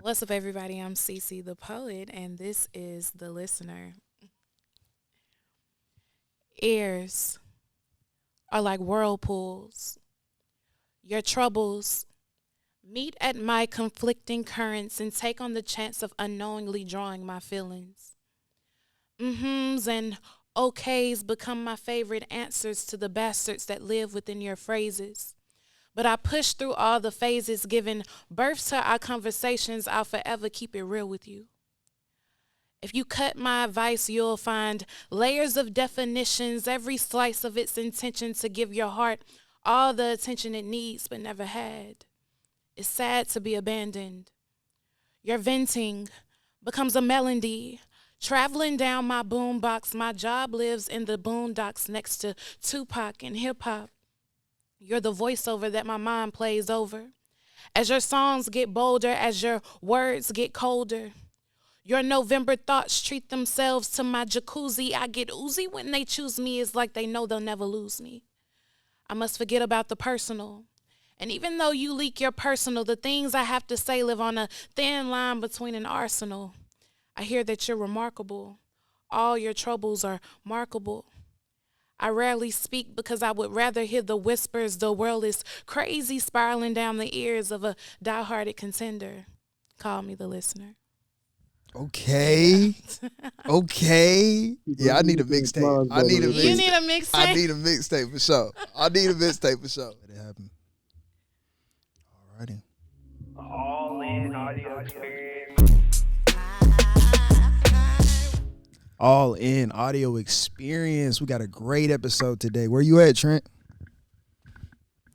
What's up, everybody? I'm CeCe the Poet, and this is The Listener. Ears are like whirlpools. Your troubles meet at my conflicting currents and take on the chance of unknowingly drawing my feelings. Mm-hms and okays become my favorite answers to the bastards that live within your phrases. But I push through all the phases, giving birth to our conversations. I'll forever keep it real with you. If you cut my advice, you'll find layers of definitions, every slice of its intention to give your heart all the attention it needs but never had. It's sad to be abandoned. Your venting becomes a melody. Traveling down my boombox, my job lives in the boondocks next to Tupac and hip hop. You're the voiceover that my mind plays over. As your songs get bolder, as your words get colder, your November thoughts treat themselves to my jacuzzi. I get oozy when they choose me. It's like they know they'll never lose me. I must forget about the personal. And even though you leak your personal, the things I have to say live on a thin line between an arsenal. I hear that you're remarkable. All your troubles are markable. I rarely speak because I would rather hear the whispers. The world is crazy, spiraling down the ears of a die-hearted contender. Call me the listener. Yeah. Okay. Okay. Yeah, I need a mixtape. Applause, I brother. need a You mix. need a I mixtape? need a mixtape for sure. I need a mixtape for sure. Let it happen. Alrighty. All in audio experience. All in audio experience. We got a great episode today. Where you at, Trent?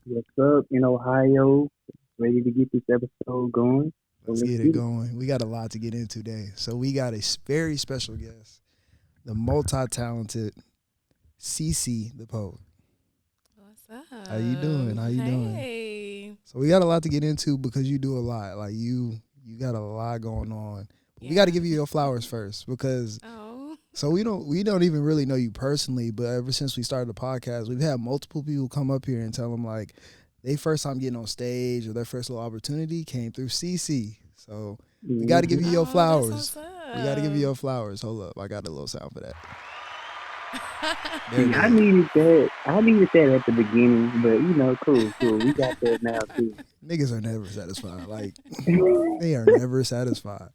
What's up in Ohio? Ready to get this episode going? So Let's get it going. We got a lot to get into today. So we got a very special guest, the multi-talented CeCe the Poet. What's up? How you doing? How you doing? Hey. So we got a lot to get into because you do a lot. Like you got a lot going on. We got to give you your flowers first because Oh. so we don't even really know you personally, but ever since we started the podcast, we've had multiple people come up here and tell them like they first time getting on stage or their first little opportunity came through CeCe. So we got to give you your That's flowers. what's up. We got to give you your flowers. Hold up, I got a little sound for that. See, I needed that. I needed that at the beginning, but cool. We got that now too. Niggas are never satisfied. Like they are never satisfied.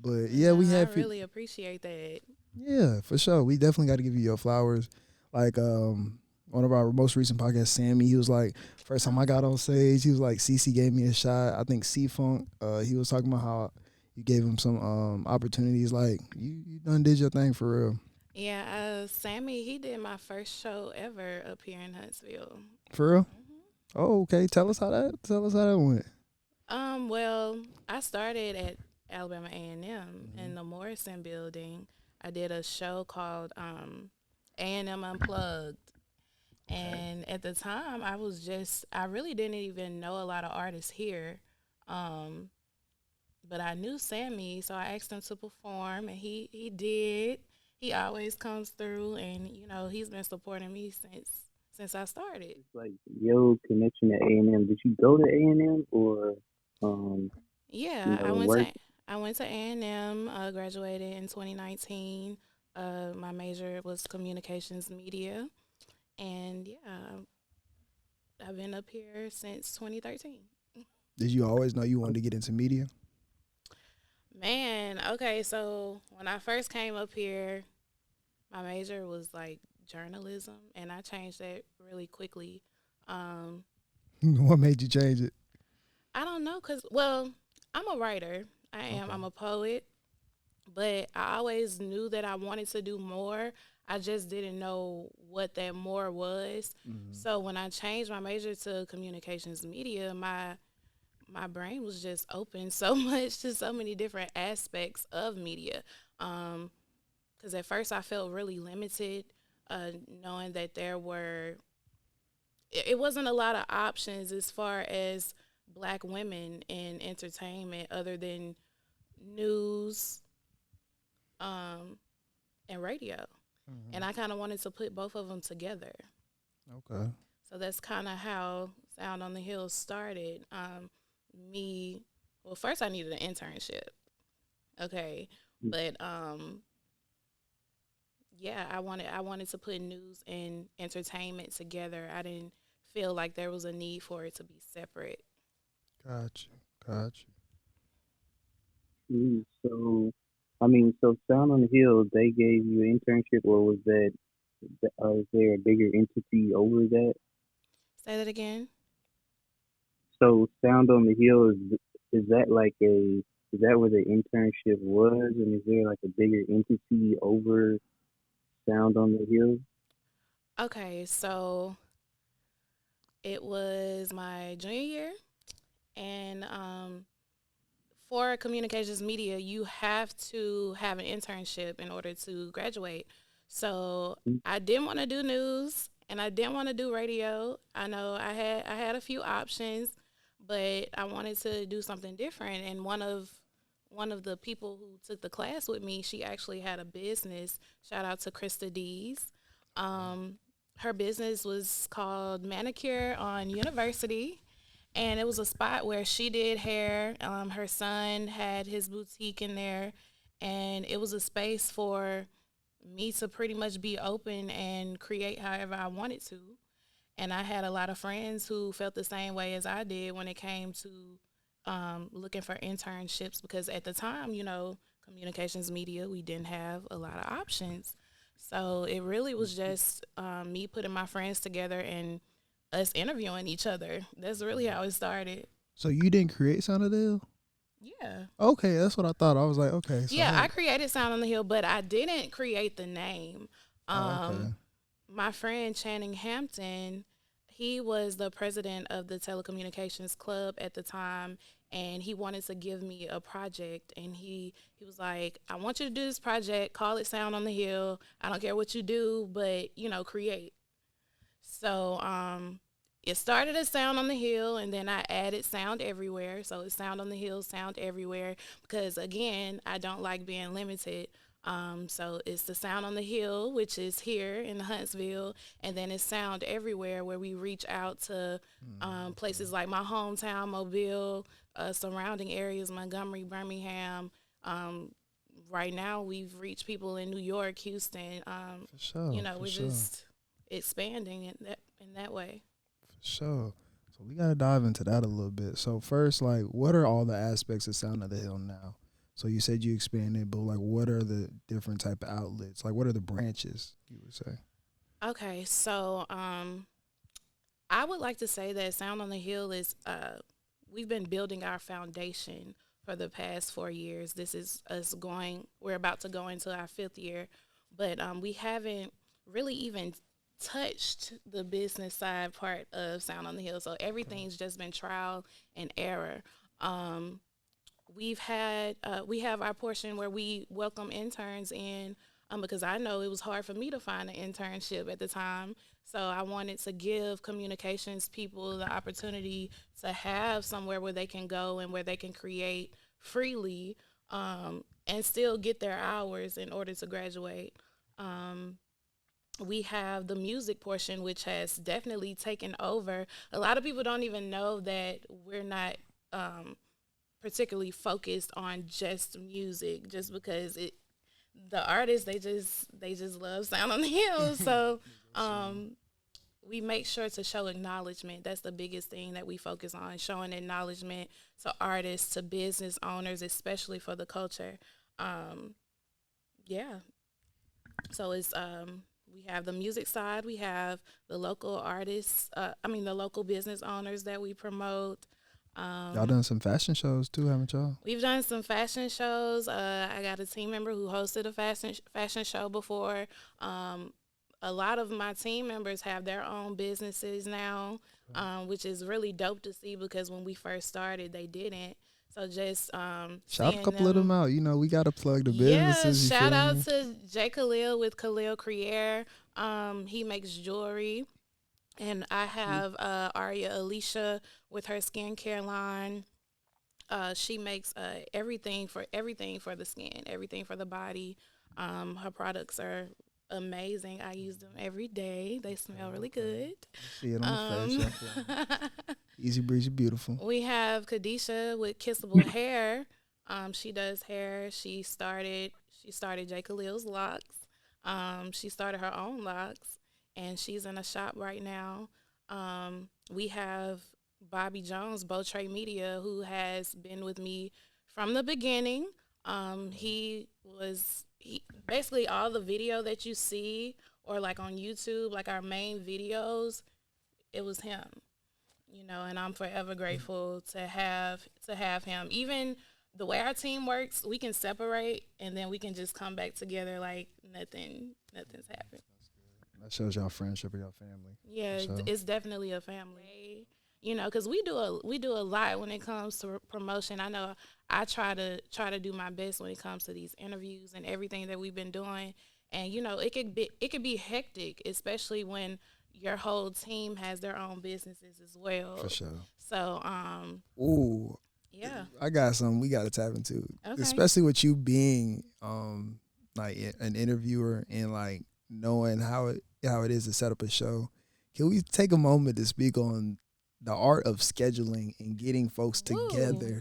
But yeah, we I had really appreciate that. yeah, for sure. We definitely got to give you your flowers. Like one of our most recent podcasts, Sammy, he was like, first time I got on stage, he was like, CeCe gave me a shot. I think C Funk, he was talking about how you gave him some opportunities. Like you done did your thing for real. Yeah, Sammy, he did my first show ever up here in Huntsville. For real? hmm Oh, okay. Tell us how that went. Well, I started at Alabama A&M in the Morrison building. I did a show called A&M Unplugged. And at the time, I really didn't even know a lot of artists here. Um, but I knew Sammy, so I asked him to perform, and he did. He always comes through, and he's been supporting me since I started. It's like your connection to A&M. Did you go to A&M or Yeah, work? I went to A&M, graduated in 2019. My major was communications media, and yeah, I've been up here since 2013. Did you always know you wanted to get into media? Man, okay, so when I first came up here, my major was like journalism, and I changed that really quickly. Um, What made you change it? I don't know, well, I'm a writer. I am. Okay. I'm a poet, but I always knew that I wanted to do more. I just didn't know what that more was. Mhm. So when I changed my major to communications media, my brain was just open so much to so many different aspects of media. Because at first I felt really limited, knowing that it wasn't a lot of options as far as black women in entertainment other than news um, and radio. And Mhm. I kind of wanted to put both of them together. Okay. So that's kind of how Sound on the Hill started. me, well, first I needed an internship. Okay. But yeah, I wanted to put news and entertainment together. I didn't feel like there was a need for it to be separate. Got you. Got you. So, I mean, so Sound on the Hill, they gave you an internship, or was that, is there a bigger entity over that? Say that again. So, Sound on the Hill is that like a is that where the internship was, and is there like a bigger entity over Sound on the Hill? Okay, so it was my junior year, and for communications media, you have to have an internship in order to graduate. So I didn't want to do news, and I didn't want to do radio. I know I had a few options, but I wanted to do something different. And one of the people who took the class with me, she actually had a business. Shout out to Krista Dees. Um, Her business was called Manicure on University, and it was a spot where she did hair. Her son had his boutique in there, and it was a space for me to pretty much be open and create however I wanted to. And I had a lot of friends who felt the same way as I did when it came to looking for internships, because at the time, communications media, we didn't have a lot of options. So it really was just me putting my friends together and us interviewing each other. That's really how it started. So you didn't create Sound of the Hill? Yeah. Okay, that's what I thought. I was like, okay, so Yeah, I created Sound on the Hill, but I didn't create the name. oh, okay. My friend Channing Hampton, he was the president of the telecommunications club at the time, and he wanted to give me a project, and he was like, I want you to do this project, call it Sound on the Hill. I don't care what you do, but create. So it started as Sound on the Hill, and then I added Sound Everywhere. So it's Sound on the Hill, Sound Everywhere, because again, I don't like being limited. So it's the Sound on the Hill, which is here in Huntsville, and then it's Sound Everywhere, where we reach out to places like my hometown, Mobile, surrounding areas, Montgomery, Birmingham. Um, right now, we've reached people in New York, Houston. For sure, for We're sure, just expanding in that way. for sure. So we gotta dive into that a little bit. So first, like, what are all the aspects of Sound of the Hill now? So you said you expanded, but like, what are the different type of outlets? Like, what are the branches you would say? Okay, so I would like to say that Sound on the Hill is we've been building our foundation for the past 4 years. This is us going. We're about to go into our fifth year, but we haven't really even touched the business side part of Sound on the Hill. So everything's just been trial and error. Um, we have our portion where we welcome interns in, because I know it was hard for me to find an internship at the time. So I wanted to give communications people the opportunity to have somewhere where they can go and where they can create freely, and still get their hours in order to graduate. Um, we have the music portion, which has definitely taken over. A lot of people don't even know that we're not um, particularly focused on just music, just because the artists, they just love Sound on the Hill. So um, we make sure to show acknowledgement. That's the biggest thing that we focus on, showing acknowledgement to artists, to business owners, especially for the culture. Um, yeah. So we have the music side, we have the local artists, the local business owners that we promote. Y'all done some fashion shows too, haven't y'all? We've done some fashion shows. I got a team member who hosted a fashion show before. Um, a lot of my team members have their own businesses now, which is really dope to see, because when we first started, they didn't. So just Shout a seeing couple of them them. out. You know, we gotta plug the Yeah, businesses. You shout feel out me? to Jay Khalil with Khalil Crier. He makes jewelry. And I have Aria Alicia with her skincare line. She makes everything for the skin, everything for the body. Her products are amazing. I use them every day. They smell really good. See it on the face. Um, I feel easy breezy, beautiful. we have Kadisha with Kissable Hair. She does hair. She started J. Khalil's locks. She started her own locks, and she's in a shop right now. We have Bobby Jones, Botray Media, who has been with me from the beginning. He basically all the video that you see or like on YouTube, like our main videos, it was him. And I'm forever grateful to have him. Even the way our team works, we can separate and then we can just come back together like nothing's happened. That shows y'all friendship or y'all family. Yeah, For sure. it's definitely a family. Because we do a lot when it comes to promotion. I know I try to do my best when it comes to these interviews and everything that we've been doing. And it could be hectic, especially when your whole team has their own businesses as well. For sure. So Ooh, yeah. I got something we got to tap into, Okay. especially with you being like an interviewer and like knowing how it is to set up a show. Can we take a moment to speak on the art of scheduling and getting folks Woo. together?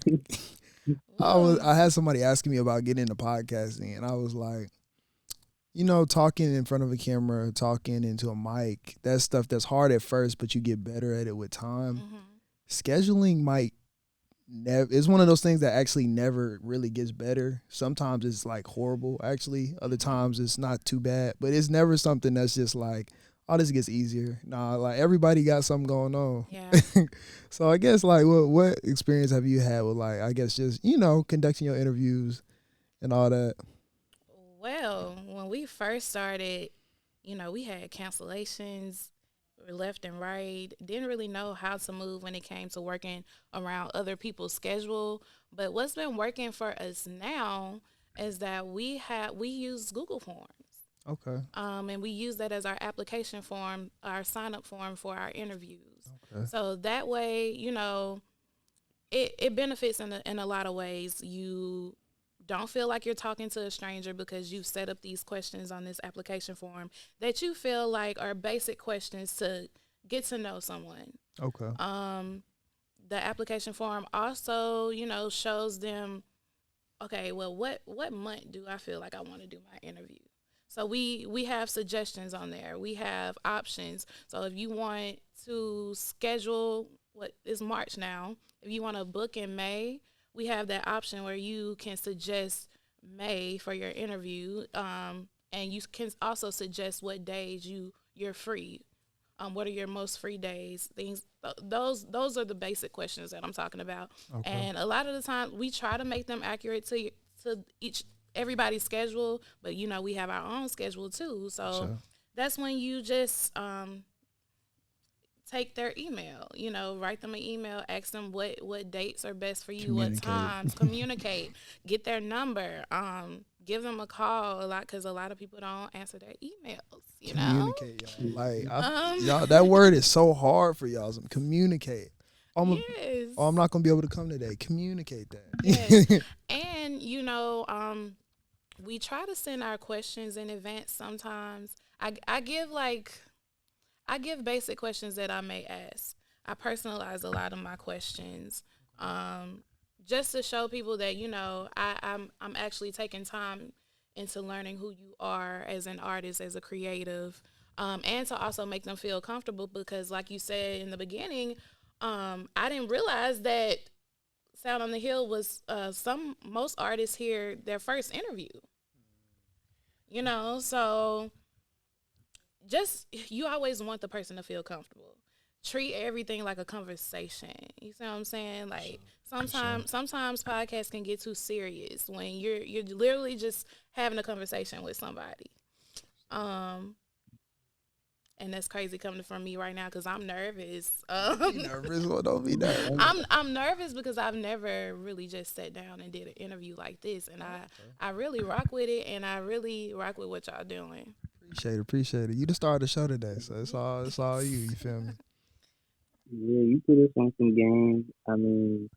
Woo. I had somebody asking me about getting into podcasting, and I was like, talking in front of a camera, talking into a mic, that stuff that's hard at first, but you get better at it with time. Mhm. Scheduling might never, it's one of those things that actually never really gets better. Sometimes it's like horrible, actually. Other times it's not too bad, but it's never something that's just like, oh, this gets easier. Nah, like everybody got something going on. Yeah. So I guess like what experience have you had with like, I guess just, conducting your interviews and all that? Well, when we first started, we had cancellations left and right. Didn't really know how to move when it came to working around other people's schedule. But what's been working for us now is that we use Google Forms. Okay. And we use that as our application form, our sign up form for our interviews. Okay. So that way, it benefits in a lot of ways. You don't feel like you're talking to a stranger because you've set up these questions on this application form that you feel like are basic questions to get to know someone. Okay. The application form also, shows them, okay, well, what month do I feel like I want to do my interview? So we have suggestions on there. We have options. So if you want to schedule, what is March now, if you want to book in May, we have that option where you can suggest May for your interview, and you can also suggest what days you're free. What are your most free days? Things those are the basic questions that I'm talking about. Okay. And a lot of the time we try to make them accurate to everybody's schedule, but we have our own schedule too. So Sure. that's when you just take their email, write them an email, ask them what dates are best for you, what Communicate. times, communicate, get their number, give them a call a lot because a lot of people don't answer their emails, Communicate, y'all. Like, Um, y'all, that word is so hard for y'all. Communicate. Yes. I'm not gonna be able to come today. Communicate that. Yes. And we try to send our questions in advance sometimes. I give basic questions that I may ask. I personalize a lot of my questions, just to show people that I'm actually taking time into learning who you are as an artist, as a creative, and to also make them feel comfortable because, like you said in the beginning, I didn't realize that Sound on the Hill was most artists hear their first interview. So just you always want the person to feel comfortable. Treat everything like a conversation. You see what I'm saying? Like sometimes podcasts can get too serious when you're literally just having a conversation with somebody. And that's crazy coming from me right now because I'm nervous. Be nervous. Well, don't be nervous. I'm nervous because I've never really just sat down and did an interview like this, and I really rock with it, and I really rock with what y'all doing. Appreciate it. You just started the show today, so it's all you. You feel me? Yeah, you put us on some game. I mean,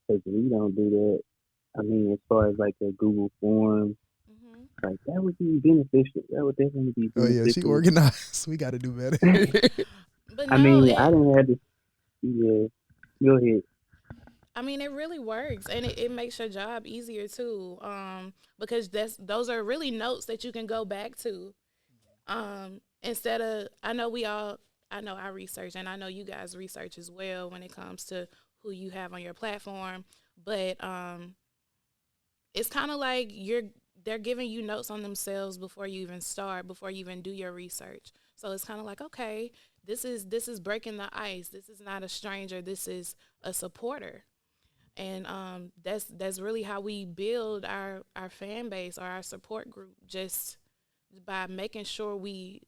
'cause we don't do that. I mean, as far as like a Google Form, Mhm. Like that would be beneficial. That would definitely be Oh yeah, she beneficial. organized. We got to do better. But I no, mean, I didn't have to. Yeah, go ahead. I mean, it really works, and it makes your job easier too. Because those are really notes that you can go back to. Instead of, I know I research, and I know you guys research as well when it comes to who you have on your platform. But it's kind of like they're giving you notes on themselves before you even start, before you even do your research. So it's kind of like, okay, this is breaking the ice. This is not a stranger. This is a supporter. And that's really how we build our fan base or our support group, just by making sure we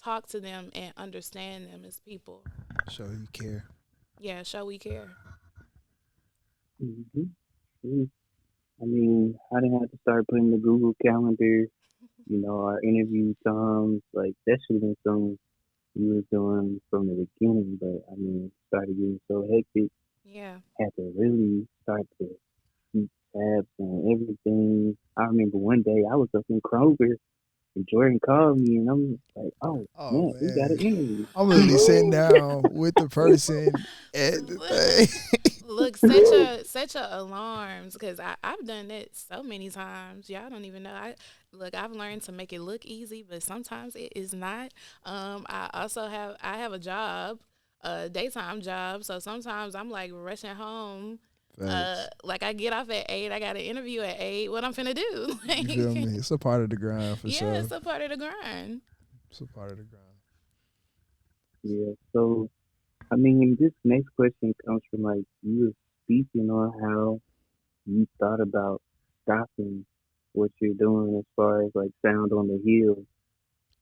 talk to them and understand them as people. Show you care. Yeah, show we care. Hmm. I mean, I didn't have to start putting the Google Calendar, our interview times. Like that should have been something we was doing from the beginning. But I mean, it started getting so hectic. Yeah. Had to really start to keep tabs on everything. I remember one day I was up in Kroger and Jordan called me, and I'm like, "Oh Oh man, we got an man, interview." I'm literally sitting down with the person at the thing. Look, set your alarms, because I've done it so many times. Y'all don't even know. I've learned to make it look easy, but sometimes it is not. I have a job, a daytime job, so sometimes I'm like rushing home. Facts. Like I get off at 8, I got an interview at 8. What I'm finna do? You feel me? It's a part of the grind for Yeah, sure. it's a part of the grind. It's a part of the grind. Yeah. So I mean, this next question comes from like you were speaking on how you thought about stopping what you're doing as far as like sound on the hill.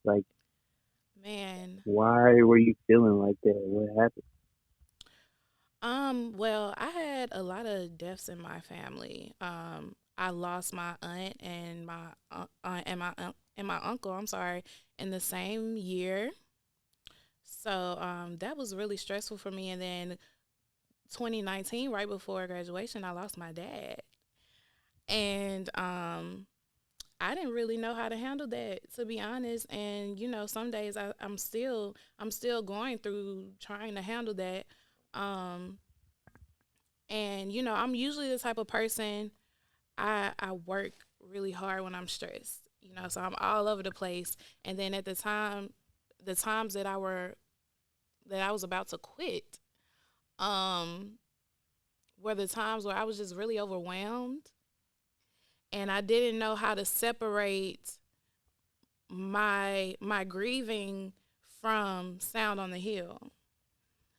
Like, Man. why were you feeling like that? What happened? Well, I had a lot of deaths in my family. I lost my aunt and my uncle, I'm sorry, in the same year. So, that was really stressful for me. And then 2019, right before graduation, I lost my dad. And I didn't really know how to handle that, to be honest. And some days I'm still going through trying to handle that. Um, And I'm usually the type of person, I work really hard when I'm stressed. So I'm all over the place. And then at the times that I was about to quit, um, were the times where I was just really overwhelmed, and I didn't know how to separate my grieving from sound on the hill.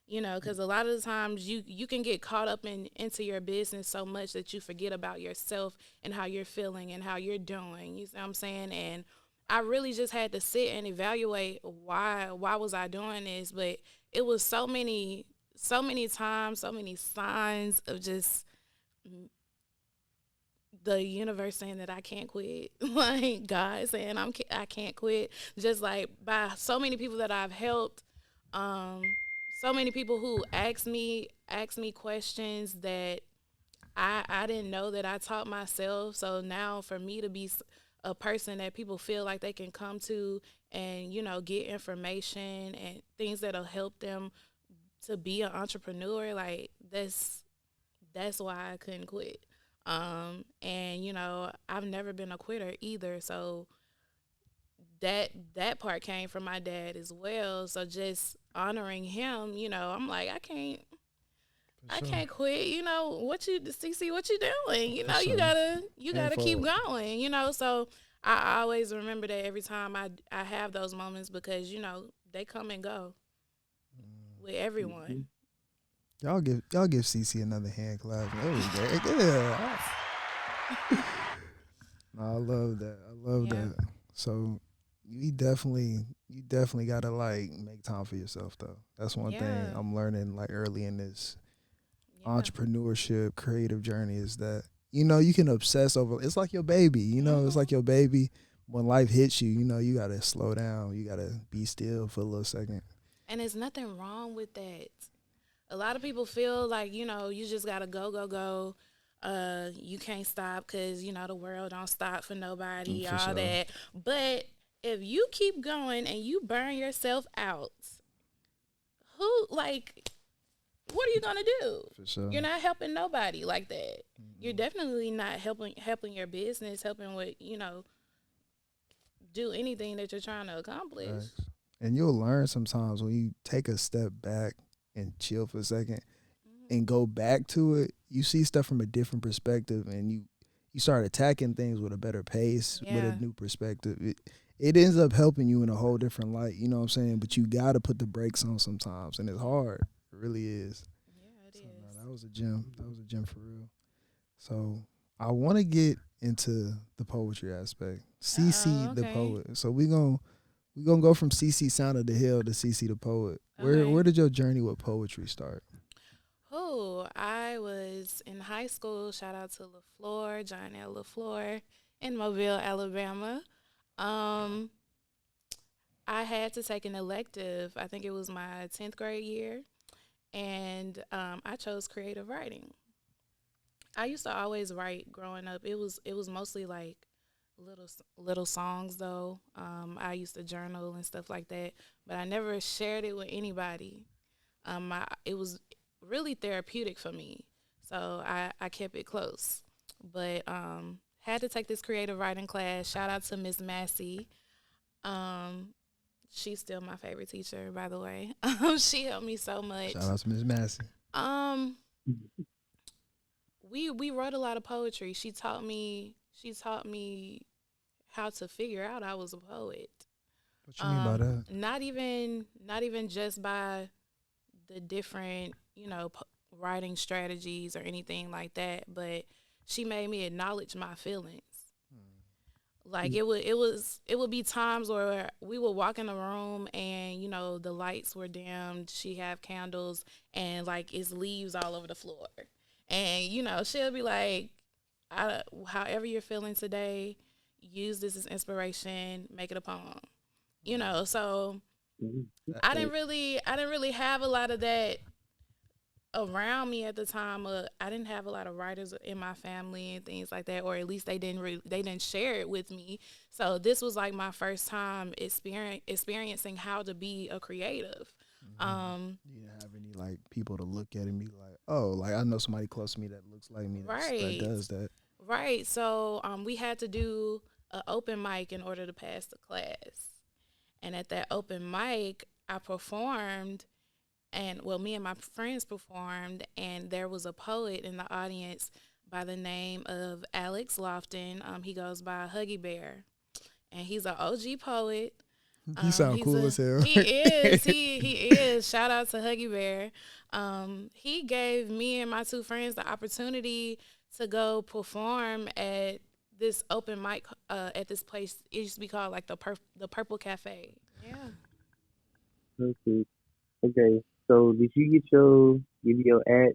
Because a lot of the times you can get caught up into your business so much that you forget about yourself and how you're feeling and how you're doing. You see what I'm saying? And I really just had to sit and evaluate why was I doing this. But it was so many times, so many signs of just the universe saying that I can't quit, like God saying I can't quit. Just like by so many people that I've helped, so many people who ask me questions that I didn't know that I taught myself. So now for me to be a person that people feel like they can come to and get information and things that'll help them to be an entrepreneur, like that's why I couldn't quit. And I've never been a quitter either, so that part came from my dad as well. So just honoring him, I'm like, I can't For I sure. can't quit. What you CC, what you doing? For You sure. gotta keep Tenfold. going. So I always remember that every time I have those moments, because they come and go with everyone. Hmm. Y'all give CC another hand clap. There we go. Yeah. I love that. I love Yeah. that. So you definitely gotta like make time for yourself though. That's one thing Yeah. I'm learning like early in this Yeah. entrepreneurship creative journey is that you can obsess over it's like your baby. It's Mhm. like your baby. When life hits you, you gotta slow down. You gotta be still for a little second. And there's nothing wrong with that. A lot of people feel like you just gotta go, go, go. You can't stop because the world don't stop for nobody, For all sure. that. But if you keep going and you burn yourself out, who like what are you gonna do? For sure. You're not helping nobody like that. You're Mhm. definitely not helping your business, helping with do anything that you're trying to accomplish. Facts. And you'll learn sometimes when you take a step back and chill for a second Mhm. and go back to it, you see stuff from a different perspective, and you start attacking things with a better pace, with a Yeah. new perspective. It ends up helping you in a whole different light, you know what I'm saying? But you got to put the brakes on sometimes, and it's hard. It really is. Yeah, it So no, is. that was a gem. That was a gem for real. So I want to get into the poetry aspect. Uh CC oh. the Okay. poet. So we gonna go from CC Sound of the Hill to CC the poet. Where Okay. did your journey with poetry start? Oh, I was in high school. Shout out to LaFleur, John L. LaFleur in Mobile, Alabama. Um, I had to take an elective. I think it was my 10th grade year, and I chose creative writing. I used to always write growing up. It was mostly like little songs though. I used to journal and stuff like that, but I never shared it with anybody. It was really therapeutic for me, so I kept it close. But had to take this creative writing class. Shout out to Miss Massey. Um, she's still my favorite teacher, by the way. She helped me so much. Shout out to Miss Massey. Um, we wrote a lot of poetry. She taught me how to figure out I was a poet. What you mean by that? Not even just by the different writing strategies or anything like that, but she made me acknowledge my feelings. Like it would be times where we would walk in a room and the lights were dimmed. She have candles and like it's leaves all over the floor, and she'll be like, however you're feeling today, use this as inspiration, make it a poem. So Mhm. I Okay. didn't really I didn't really have a lot of that around me at the time. I didn't have a lot of writers in my family and things like that, or at least they didn't share it with me. So this was like my first time experiencing how to be a creative. Hmm. Um, You didn't have any like people to look at and be like, oh, like I know somebody close to me that looks like me that right, does that. right. So we had to do an open mic in order to pass the class, and at that open mic, I performed and well, me and my friends performed, and there was a poet in the audience by the name of Alex Lofton. He goes by Huggy Bear, and he's an OG poet. He sound He's cool a as hell. he is he is. Shout out to Huggy Bear. He gave me and my two friends the opportunity to go perform at this open mic at this place. It used to be called like the Purple Cafe. Yeah. Okay. Okay. So did you give your ad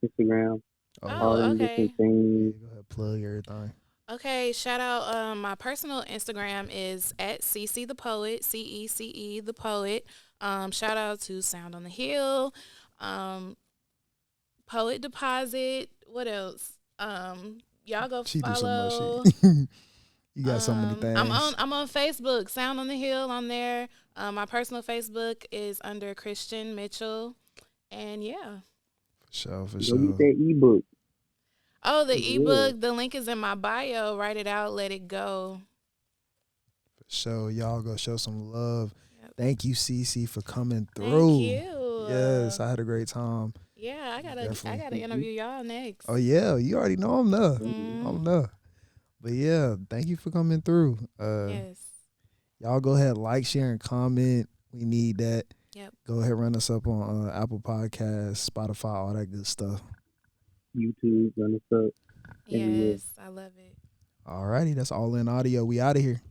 Instagram, Oh all yeah. Oh, them different okay. things? Yeah, go ahead, plug everything. Okay, shout out. My personal Instagram is at CeCe the Poet, CeCe the Poet. Shout out to Sound on the Hill, um, Poet Deposit. What else? Y'all go She do so much shit. follow. You got so many things. I'm on Facebook, Sound on the Hill on there. My personal Facebook is under Christian Mitchell, and yeah. For sure, for Go get sure. that ebook Oh, the as well. ebook. The link is in my bio. Write it out. Let it go. For sure. Y'all go show some love. Yep. Thank you, CC, for coming Thank through. you. Yes, I had a great time. Yeah, I Definitely. gotta Mhm. interview y'all next. Oh yeah, you already know I'm there. Hmm. I'm there. But yeah, thank you for coming through. Yes. Y'all go ahead, like, share, and comment. We need that. Yep. Go ahead, run us up on Apple Podcasts, Spotify, all that good stuff. YouTube, run us up everywhere. Yes. I love it. Alrighty, that's all in audio. We out of here.